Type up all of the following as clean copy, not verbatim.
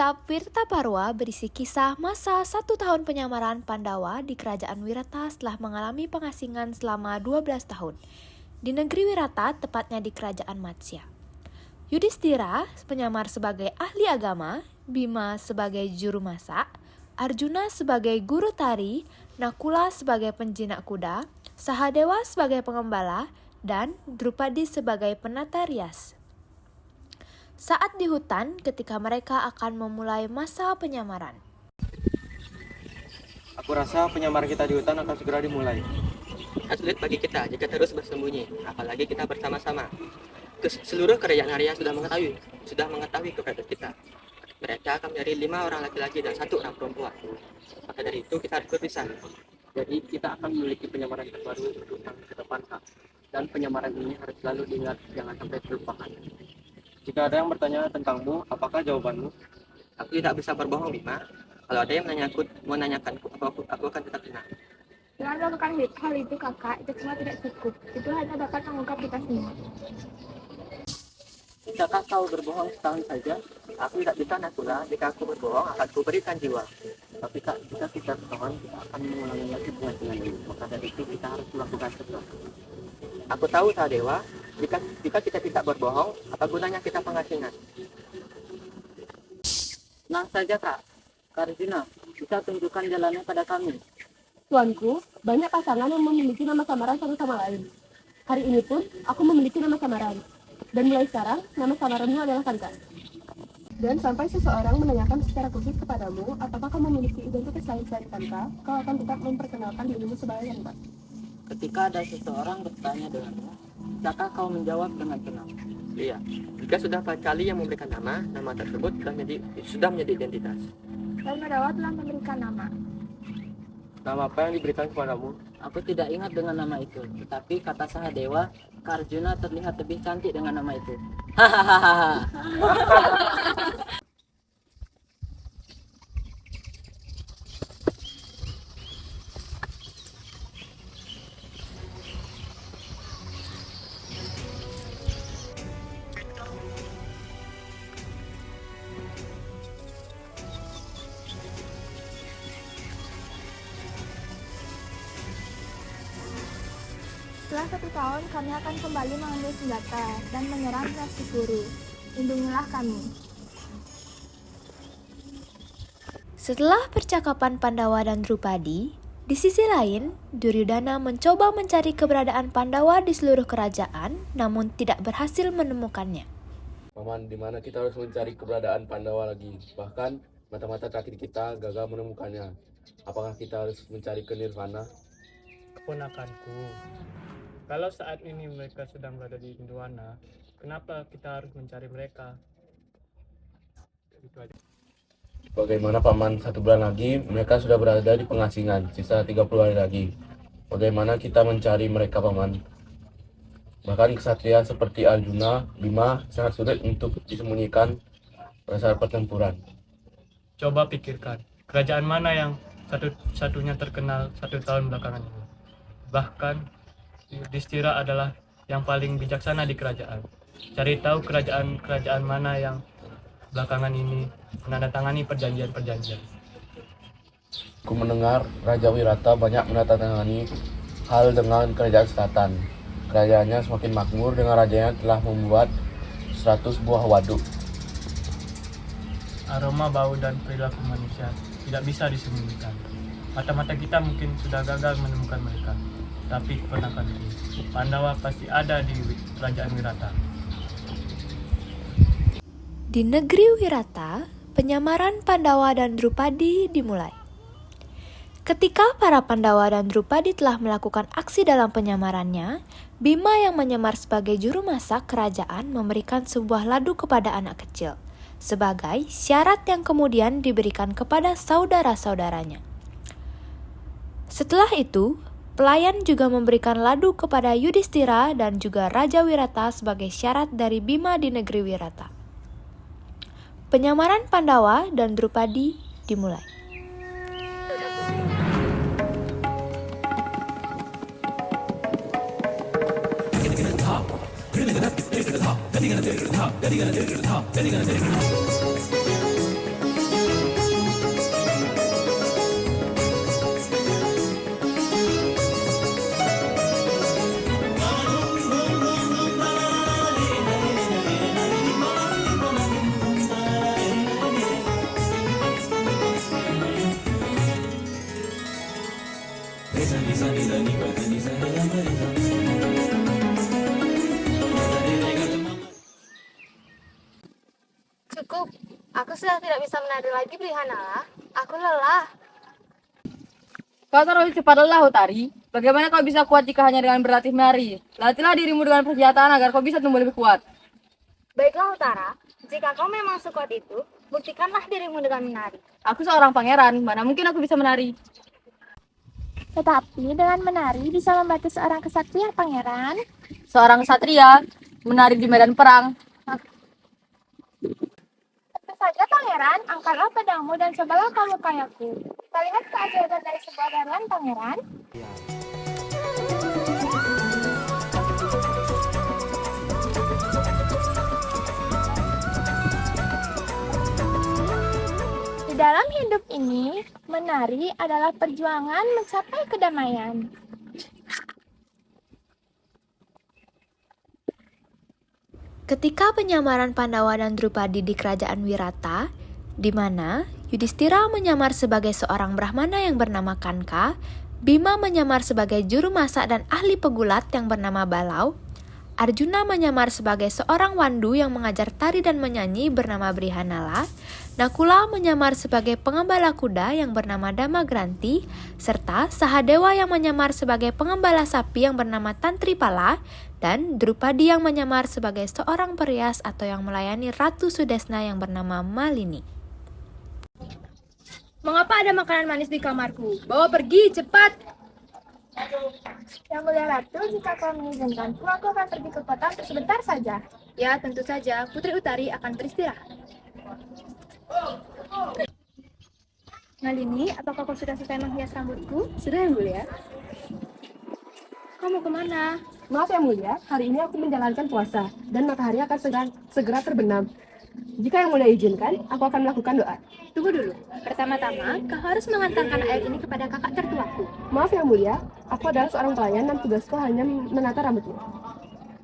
Kitab Wirtaparwa berisi kisah masa 1 tahun penyamaran Pandawa di Kerajaan Wirata setelah mengalami pengasingan selama 12 tahun. Di negeri Wirata, tepatnya di Kerajaan Matsya. Yudhistira penyamar sebagai ahli agama, Bima sebagai juru masak, Arjuna sebagai guru tari, Nakula sebagai penjinak kuda, Sahadewa sebagai pengembala, dan Drupadi sebagai penata rias. Saat di hutan ketika mereka akan memulai masa penyamaran. Aku rasa penyamaran kita di hutan akan segera dimulai. Sulit bagi kita jika terus bersembunyi, apalagi kita bersama-sama. Seluruh kerajaan Arya sudah mengetahui keberadaan kita. Mereka akan mencari 5 orang laki-laki dan 1 orang perempuan. Maka dari itu kita harus berpisah. Jadi kita akan memiliki penyamaran terbaru untuk tahun ke depan, Kak. Dan penyamaran ini harus selalu diingat, jangan sampai terlupakan. Jika ada yang bertanya tentangmu, apakah jawabanmu? Aku tidak bisa berbohong, Bima. Kalau ada yang menanyakanku, aku akan tetap tenang. Jangan lakukan hal itu, kakak. Itu semua tidak cukup. Itu hanya dapat mengungkap kita semua. Jika kau berbohong setahun saja, aku tidak bisa Nakula. Jika aku berbohong, akan kuberikan jiwa. Tapi Kak, jika kita bertahan, kita akan mengulangi lagi pengasingan ini. Maka dari itu kita harus melakukan sesuatu. Aku tahu, Sahadewa, jika kita tidak berbohong, apa gunanya kita pengasingan? Tenang saja, Kak. Arjuna, bisa tunjukkan jalannya pada kami. Tuanku, banyak pasangan yang memiliki nama samaran satu sama lain. Hari ini pun, aku memiliki nama samaran. Dan mulai sekarang, nama samaranmu adalah Kanka. Dan sampai seseorang menanyakan secara khusus kepadamu, apakah kamu memiliki identitas lain selain Kanka, kau akan tetap memperkenalkan dirimu sebagai Kanka. Ketika ada seseorang bertanya denganmu, bisakah kau menjawab dengan tenang? Iya, jika sudah 4 kali yang memberikan nama tersebut sudah menjadi identitas. Dan Pandawa telah memberikan nama. Nama apa yang diberikan kepadamu? Aku tidak ingat dengan nama itu, tetapi kata Sahadewa, Kak Arjuna terlihat lebih cantik dengan nama itu. Hahaha. Setelah 1 tahun, kami akan kembali mengambil senjata dan menyerang Rastikuru. Lindungilah kami. Setelah percakapan Pandawa dan Drupadi, di sisi lain, Duryudana mencoba mencari keberadaan Pandawa di seluruh kerajaan, namun tidak berhasil menemukannya. Paman, di mana kita harus mencari keberadaan Pandawa lagi? Bahkan mata-mata terakhir kita gagal menemukannya. Apakah kita harus mencari ke Nirvana? Keponakanku, kalau saat ini mereka sedang berada di Nirvana, kenapa kita harus mencari mereka? Itu aja. Bagaimana Paman, 1 bulan lagi mereka sudah berada di pengasingan, sisa 30 hari lagi. Bagaimana kita mencari mereka Paman? Bahkan kesatria seperti Arjuna, Bima sangat sulit untuk disembunyikan pada saat pertempuran. Coba pikirkan, kerajaan mana yang satu-satunya terkenal 1 tahun belakangan ini? Bahkan Yudhistira adalah yang paling bijaksana di kerajaan. Cari tahu kerajaan mana yang belakangan ini menandatangani perjanjian-perjanjian. Aku mendengar Raja Wirata banyak menandatangani hal dengan kerajaan selatan. Kerajaannya semakin makmur dengan rajanya telah membuat 100 buah waduk. Aroma bau dan perilaku manusia tidak bisa disembunyikan. Mata-mata kita mungkin sudah gagal menemukan mereka. Tapi keponakanku, Pandawa pasti ada di kerajaan Wirata. Di negeri Wirata, penyamaran Pandawa dan Drupadi dimulai. Ketika para Pandawa dan Drupadi telah melakukan aksi dalam penyamarannya, Bima yang menyamar sebagai juru masak kerajaan memberikan sebuah ladu kepada anak kecil, sebagai syarat yang kemudian diberikan kepada saudara-saudaranya. Setelah itu, pelayan juga memberikan ladu kepada Yudhistira dan juga Raja Wirata sebagai syarat dari Bima di negeri Wirata. Penyamaran Pandawa dan Drupadi dimulai. Cukup, aku sudah tidak bisa menari lagi, Brihanala. Aku lelah. Kau terlalu cepat lelah, Utari. Bagaimana kau bisa kuat jika hanya dengan berlatih menari? Latihlah dirimu dengan persenjataan agar kau bisa tumbuh lebih kuat. Baiklah, Utara. Jika kau memang sekuat itu, buktikanlah dirimu dengan menari. Aku seorang pangeran, mana mungkin aku bisa menari? Tetapi dengan menari bisa membantu seorang kesatria, Pangeran. Seorang ksatria, menari di medan perang. Tentu saja, Pangeran. Angkatlah pedangmu dan cobalah kau melukai aku. Kita lihat keajaiban dari sebuah tarian, Pangeran. Di dalam hidup ini, menari adalah perjuangan mencapai kedamaian. Ketika penyamaran Pandawa dan Drupadi di kerajaan Wirata, di mana Yudhistira menyamar sebagai seorang Brahmana yang bernama Kanka, Bima menyamar sebagai juru masak dan ahli pegulat yang bernama Balau, Arjuna menyamar sebagai seorang wandu yang mengajar tari dan menyanyi bernama Brihanala, Nakula menyamar sebagai pengembala kuda yang bernama Damagranti, serta Sahadewa yang menyamar sebagai pengembala sapi yang bernama Tantripala, dan Drupadi yang menyamar sebagai seorang perias atau yang melayani Ratu Sudesna yang bernama Malini. Mengapa ada makanan manis di kamarku? Bawa pergi, cepat! Yang mulia Ratu, jika kau mengizinkanku, aku akan pergi ke kota untuk sebentar saja. Ya, tentu saja. Putri Utari akan beristirahat. Malini, apakah kau sudah selesai menghias rambutku? Sudah, Yang Mulia. Kau mau kemana? Maaf, Yang Mulia. Hari ini aku menjalankan puasa, dan matahari akan segera terbenam. Jika Yang Mulia izinkan, aku akan melakukan doa. Tunggu dulu. Pertama-tama, kau harus mengantarkan air ini kepada kakak tertuaku. Maaf, Yang Mulia. Aku adalah seorang pelayan dan tugasku hanya menata rambutmu.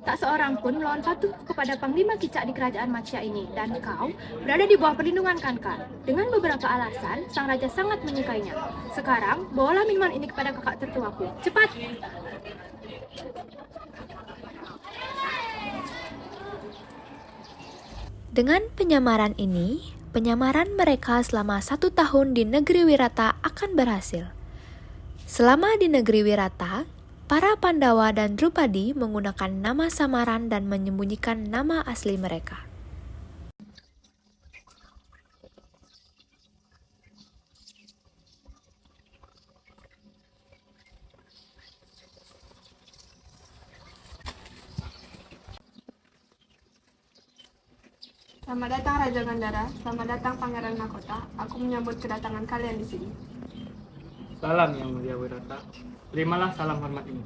Tak seorang pun melawan patuh kepada Panglima Kicak di kerajaan Matsya ini, dan kau berada di bawah perlindungan Kanka. Dengan beberapa alasan, sang raja sangat menyukainya. Sekarang, bawalah minuman ini kepada kakak tertuaku. Cepat! Dengan penyamaran ini, penyamaran mereka selama 1 tahun di negeri Wirata akan berhasil. Selama di negeri Wirata, para Pandawa dan Drupadi menggunakan nama samaran dan menyembunyikan nama asli mereka. Selamat datang Raja Gandhara, selamat datang Pangeran Mahkota. Aku menyambut kedatangan kalian di sini. Salam Yang Mulia Wirata. Terimalah salam hormat ini.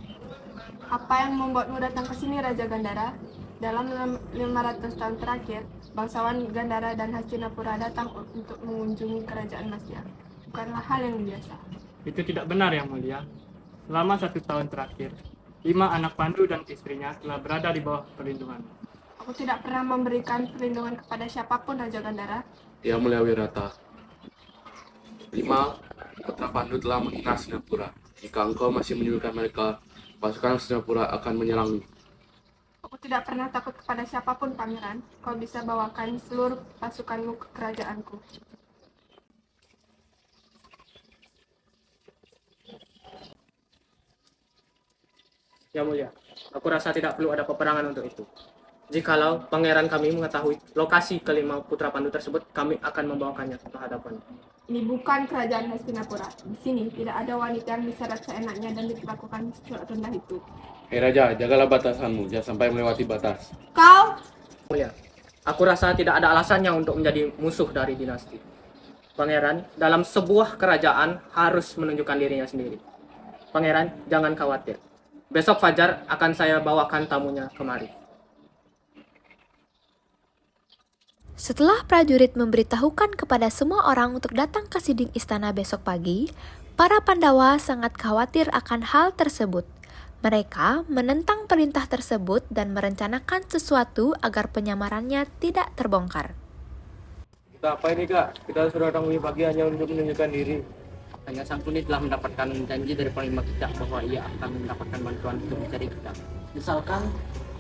Apa yang membuatmu datang ke sini, Raja Gandhara? Dalam 500 tahun terakhir, bangsawan Gandhara dan Hastinapura datang untuk mengunjungi kerajaan Matsya. Bukanlah hal yang biasa. Itu tidak benar Yang Mulia. Selama 1 tahun terakhir, 5 anak Pandu dan istrinya telah berada di bawah perlindungan. Aku tidak pernah memberikan perlindungan kepada siapapun, Raja Gandhara. Yang Mulia Wirata. 5 putra Pandu telah menghina Hastinapura. Jika engkau masih menyuruhkan mereka, pasukan Hastinapura akan menyerangmu. Aku tidak pernah takut kepada siapapun, Pangeran. Kau bisa bawakan seluruh pasukanmu ke kerajaanku. Yang Mulia, aku rasa tidak perlu ada peperangan untuk itu. Jikalau pangeran kami mengetahui lokasi kelima putra Pandu tersebut, kami akan membawakannya ke hadapannya. Ini bukan kerajaan Hastinapura. Di sini tidak ada wanita yang diseret seenaknya dan diperlakukan rendah itu. Hei Raja, jagalah batasanmu, jangan sampai melewati batas. Kau! Mulia, aku rasa tidak ada alasannya untuk menjadi musuh dari dinasti. Pangeran dalam sebuah kerajaan harus menunjukkan dirinya sendiri. Pangeran, jangan khawatir. Besok fajar akan saya bawakan tamunya kemari. Setelah prajurit memberitahukan kepada semua orang untuk datang ke siding istana besok pagi, para Pandawa sangat khawatir akan hal tersebut. Mereka menentang perintah tersebut dan merencanakan sesuatu agar penyamarannya tidak terbongkar. Kita apa ini kak? Kita sudah datang pagi hanya untuk menunjukkan diri. Hanya Sangkuni telah mendapatkan janji dari Panglima Kicak bahwa ia akan mendapatkan bantuan untuk mencari kita. Misalkan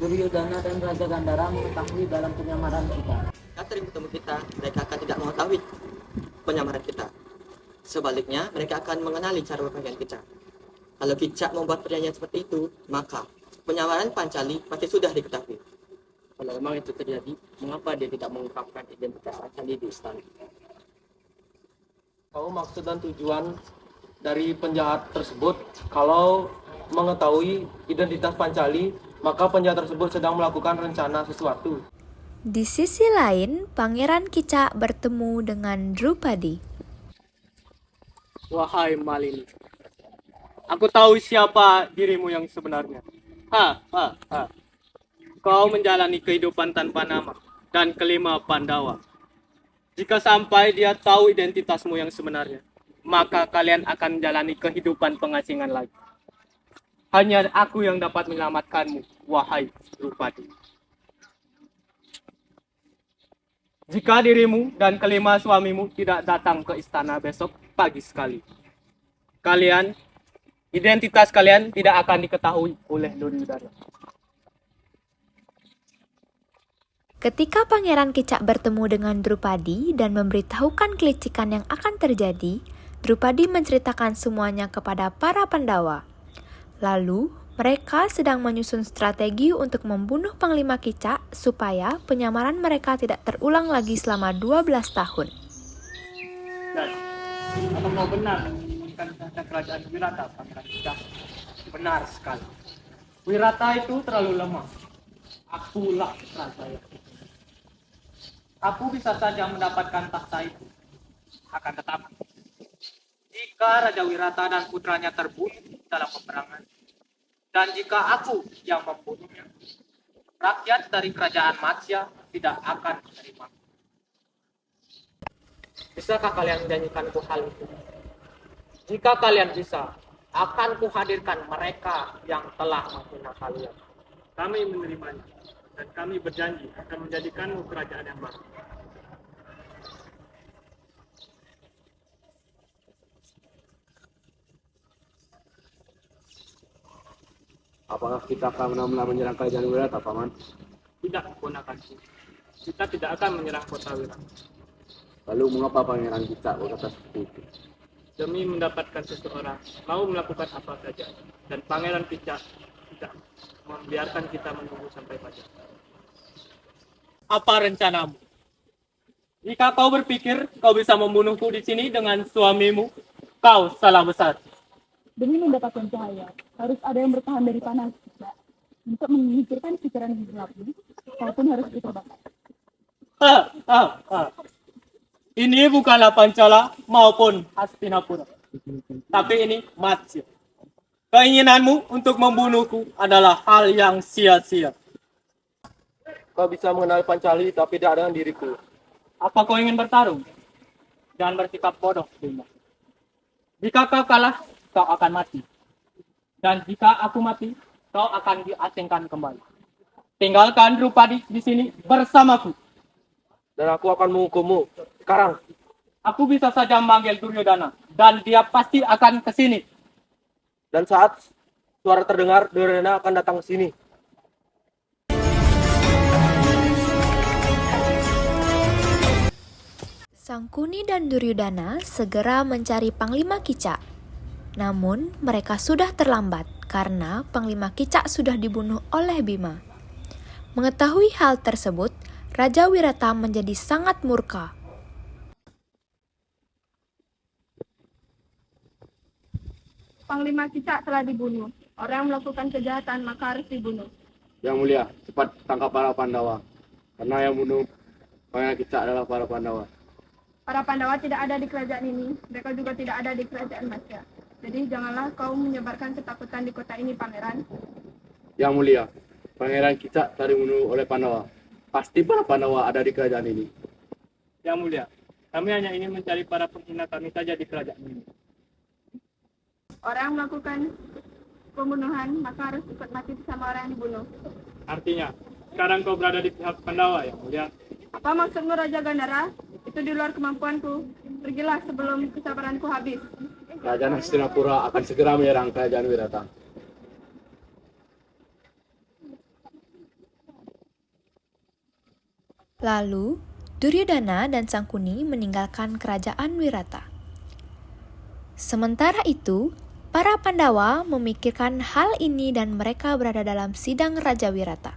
Duryodhana dan Raja Gandhara mengetahui dalam penyamaran kita. Jika sering bertemu kita, mereka akan tidak mengetahui penyamaran kita. Sebaliknya, mereka akan mengenali cara berpakaian kita. Kalau Kicak membuat perjanjian seperti itu, maka penyamaran Pancali pasti sudah diketahui. Kalau memang itu terjadi, mengapa dia tidak mengungkapkan identitas Pancali di istana? Tahu maksud dan tujuan dari penjahat tersebut? Kalau mengetahui identitas Pancali, maka penjahat tersebut sedang melakukan rencana sesuatu. Di sisi lain, Pangeran Kicak bertemu dengan Drupadi. Wahai Malini, aku tahu siapa dirimu yang sebenarnya. Kau menjalani kehidupan tanpa nama dan kelima Pandawa. Jika sampai dia tahu identitasmu yang sebenarnya, maka kalian akan menjalani kehidupan pengasingan lagi. Hanya aku yang dapat menyelamatkanmu, wahai Drupadi. Jika dirimu dan kelima suamimu tidak datang ke istana besok pagi sekali, identitas kalian tidak akan diketahui oleh Duryodhana. Ketika Pangeran Kicak bertemu dengan Drupadi dan memberitahukan kelicikan yang akan terjadi, Drupadi menceritakan semuanya kepada para Pandawa. Lalu, mereka sedang menyusun strategi untuk membunuh Panglima Kicak supaya penyamaran mereka tidak terulang lagi selama 12 tahun. Dan apakah benar bukan tentang kerajaan Wirata, Pangeran Kicak? Benar sekali. Wirata itu terlalu lemah. Akulah raja yang aku bisa saja mendapatkan tahta itu. Akan tetapi, jika Raja Wirata dan putranya terbunuh dalam peperangan, dan jika aku yang membunuhnya, rakyat dari kerajaan Matsya tidak akan menerima. Bisakah kalian menjanjikanku hal itu? Jika kalian bisa, akan kuhadirkan mereka yang telah menghina kalian. Kami menerimanya, dan kami berjanji akan menjadikanmu kerajaan yang baru. Apakah kita akan benar-benar menyerang kerajaan Wirata, Paman? Tidak, ponakanku. Kita tidak akan menyerang kota Wirata. Lalu mengapa Pangeran Kicak berkata seperti itu? Demi mendapatkan seseorang, mau melakukan apa saja. Dan Pangeran Kicak tidak membiarkan kita menunggu sampai pagi. Apa rencanamu? Jika kau berpikir kau bisa membunuhku di sini dengan suamimu, kau salah besar. Demi mendapatkan cahaya, harus ada yang bertahan dari panas. Untuk memikirkan pikiran gelapnya, kau pun harus diterbakar. Ini bukanlah Pancala maupun Hastinapura, tapi ini Matsya. Keinginanmu untuk membunuhku adalah hal yang sia-sia. Kau bisa mengenali Pancali tapi tidak dengan diriku. Apa kau ingin bertarung? Jangan bersikap bodoh, Bima. Jika kau kalah, kau akan mati. Dan jika aku mati, kau akan diasingkan kembali. Tinggalkan Drupadi di sini bersamaku. Dan aku akan menghukummu sekarang. Aku bisa saja memanggil Duryodhana, dan dia pasti akan ke sini. Dan saat suara terdengar, Duryodhana akan datang ke sini. Sangkuni dan Duryodhana segera mencari Panglima Kicak. Namun, mereka sudah terlambat karena Panglima Kicak sudah dibunuh oleh Bima. Mengetahui hal tersebut, Raja Wirata menjadi sangat murka. Panglima Kicak telah dibunuh. Orang yang melakukan kejahatan maka harus dibunuh. Yang mulia, cepat tangkap para Pandawa. Karena yang bunuh Pangeran Kicak adalah para Pandawa. Para Pandawa tidak ada di kerajaan ini. Mereka juga tidak ada di kerajaan Matsya. Jadi janganlah kau menyebarkan ketakutan di kota ini, Pangeran. Yang mulia, Pangeran Kicak tadi dibunuh oleh Pandawa. Pasti para Pandawa ada di kerajaan ini. Yang mulia, kami hanya ingin mencari para penghina kami saja di kerajaan ini. Orang yang melakukan pembunuhan maka harus ikut mati bersama orang yang dibunuh. Artinya, sekarang kau berada di pihak Pandawa, yang mulia. Apa maksudmu, Raja Gandhara? Itu di luar kemampuanku. Pergilah sebelum kesabaranku habis. Kerajaan Hastinapura akan segera menyerang kerajaan Wirata. Lalu, Duryodhana dan Sangkuni meninggalkan kerajaan Wirata. Sementara itu, para Pandawa memikirkan hal ini dan mereka berada dalam sidang Raja Wirata.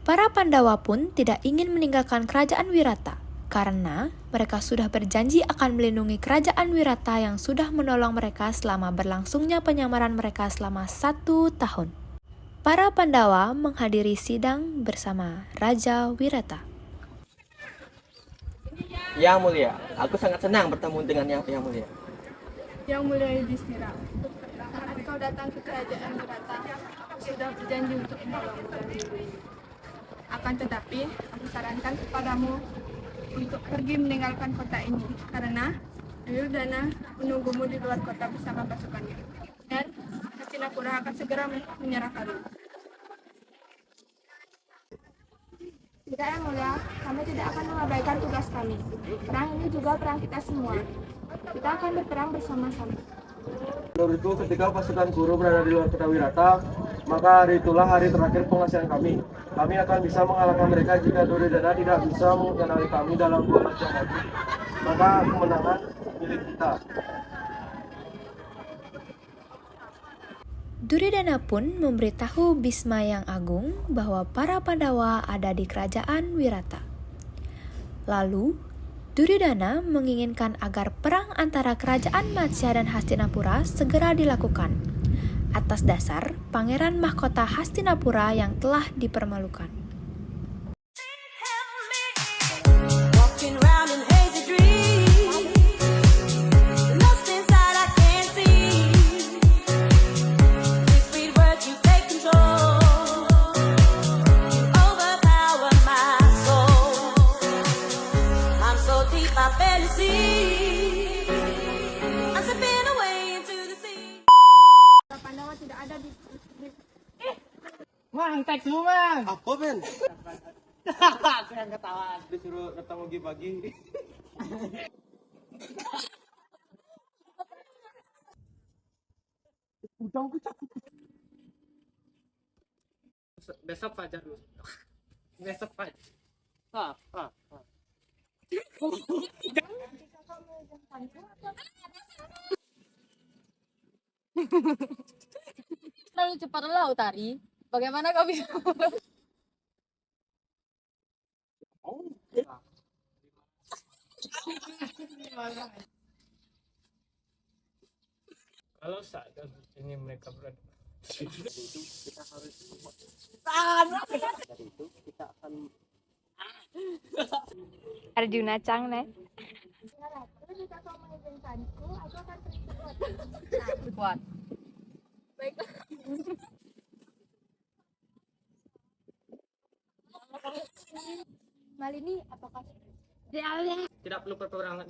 Para Pandawa pun tidak ingin meninggalkan kerajaan Wirata karena mereka sudah berjanji akan melindungi kerajaan Wirata yang sudah menolong mereka selama berlangsungnya penyamaran mereka selama 1 tahun. Para Pandawa menghadiri sidang bersama Raja Wirata. Yang mulia, aku sangat senang bertemu dengan yang mulia. Yang mulia Yudhistira, saat kau datang ke kerajaan Wirata, aku sudah berjanji untuk menolongmu dan melindungi. Akan tetapi, aku sarankan kepadamu untuk pergi meninggalkan kota ini, karena Duryodhana menunggumu di luar kota bersama pasukannya. Dan Hastinapura akan segera menyerahkanmu. Tidak, Yang Mulia, kami tidak akan mengabaikan tugas kami. Perang ini juga perang kita semua. Kita akan berperang bersama-sama. Menurut itu, ketika pasukan Kuru berada di luar kota Wirata, maka hari itulah hari terakhir pengasihan kami. Kami akan bisa mengalahkan mereka jika Duryodhana tidak bisa mengenali kami dalam 2 jam lagi. Maka kemenangan milik kita. Duryodhana pun memberitahu Bhisma yang agung bahwa para Pandawa ada di kerajaan Wirata. Lalu, Duryodhana menginginkan agar perang antara kerajaan Matsya dan Hastinapura segera dilakukan, atas dasar Pangeran Mahkota Hastinapura yang telah dipermalukan. Walking round in hazy dreams, lost inside I can't see. Sweet words you take control, overpower my soul. I'm so deep I barely see. I'm slipping away into the sea. Pandawa tidak ada di Apa, Ben? Disuruh datang pagi-pagi. Besok fajar dulu. Besok fajar. Terlalu cepat lelah Utari. Bagaimana kau bisa? Kalau saat ini mereka berada. Dari itu kita akan Arjuna Changne. Kuat. Malini, apakah Tidak perlu peperangan.